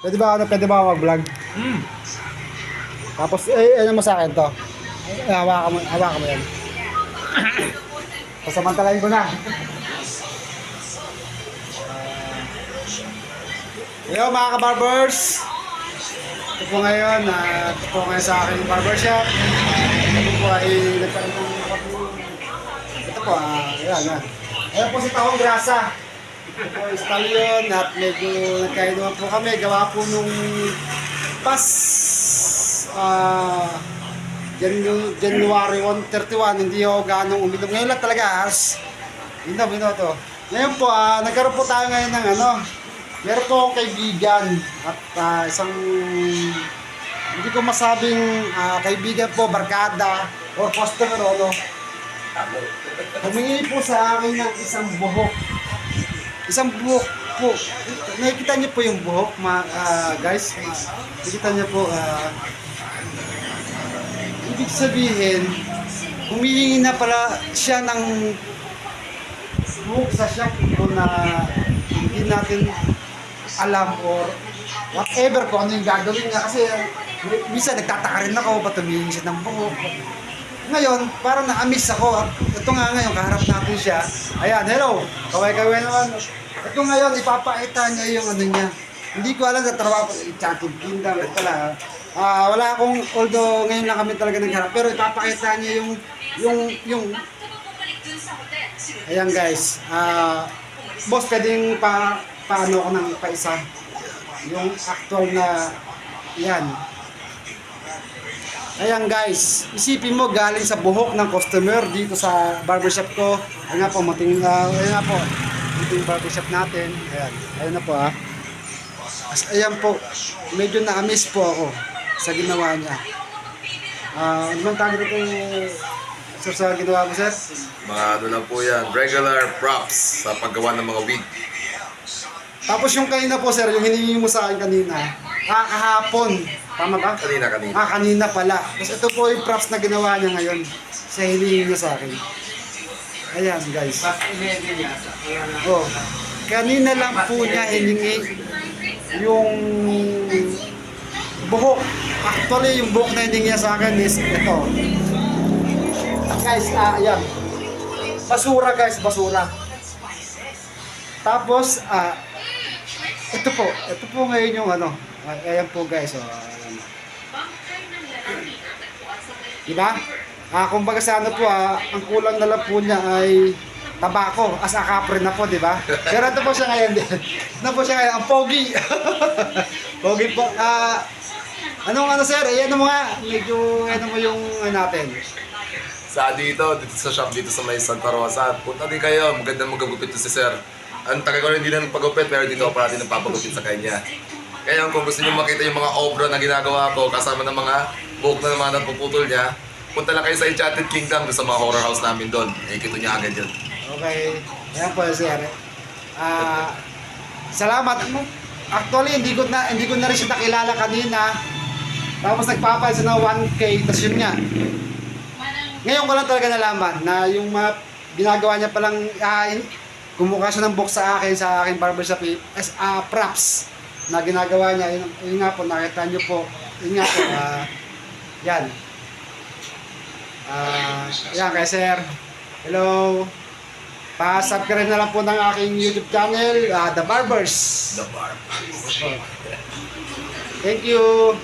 Pwede ba ako mag-vlog? Tapos, ano mo sa akin to? Hawakan mo yan. Pasamantalain ko na. Yo mga ka-barbers. Ito po ngayon sa aking barbershop. Ito po ay nagkaroon ng ito po, ayan po si Tahong Grasa. Ito po yung stallion at medyo nagkainuman po kami. Gawa po nung January 31, hindi ako ganong uminom. Ngayon lang talaga, inom to. Ngayon po, nagkaroon po tayo ngayon ng meron po akong kaibigan at isang hindi ko masabing kaibigan po, barkada or customer humingi po sa akin ng isang buhok po. Nakikita niyo po yung buhok guys, nakikita niyo po ibig sabihin humihingi na pala siya ng buhok sa shop po na hindi natin alam or whatever kung ano yung gagawin niya kasi minsan nagtataka rin ako ba't humihingi siya ng buhok. Ngayon parang na-amiss ako. Ito nga ngayon kaharap natin siya. Ayan, hello, kaway naman. Ito ngayon ipapakita niya yung niya. Hindi ko alam sa trabaho Enchanted Kingdom pala. Wala akong, although ngayon lang kami talaga nagharap, pero ipapakita niya yung ayan guys, boss pwedeng paano ko ng paisa yung actual na yan. Ayan guys, isipin mo galing sa buhok ng customer dito sa barbershop ko. Ayan nga po, ayan nga po yung barbershop natin. Ayan na po ayan po, medyo na-amiss po ako sa ginawa niya. Ano bang tawag dito sa ginawa mo, sir? Mga lang po yan, regular props sa paggawa ng mga wig. Tapos yung kanina po, sir, yung hiningi mo sa akin kanina, kahapon, tama ba? Kanina. Kanina pala. Tapos ito po yung props na ginawa niya ngayon sa hiningi niya sa akin. Ayan, guys. Kanina lang po niya hiningi yung buhok. Actually, yung buhok na hiningi niya sa akin is ito. Guys, ayan. Basura, guys, basura. Tapos, ito po ngayon yung ayan po guys, ayan. Diba? Kumbaga sa ang kulang na lang po niya ay tabako, as a kapre na po, diba? Pero ito po siya ngayon din. Ito po siya ngayon, ang pogi. Pogi po. Sir, ayan mo nga, medyo, mo yung natin. Dito sa shop dito sa may Santa Rosa, punta din kayo, magandang magagupit to si sir. Ang taga ko rin hindi na nagpagupit, pero dito ako parati nagpapagupit sa kanya. Kaya kung gusto niyo makita yung mga obra na ginagawa ko, kasama ng mga buhok na naman at puputol niya, punta lang kayo sa Enchanted Kingdom, sa mga horror house namin doon. Ikito niya agad yun. Okay, ayan po sir. Salamat. Actually, hindi ko na rin siya nakilala kanina. Tapos nagpapalit siya ng 1K, tapos yun nga. Ngayon ko lang talaga nalaman na yung mga ginagawa niya palang kumuha siya ng book sa aking barbershop as props na ginagawa niya. Yun nga po, nakita niyo po. Yun nga po, yan. Yan kay sir. Hello. Pa-subscribe na lang po ng aking YouTube channel, The Barbers. The Barbers. Thank you.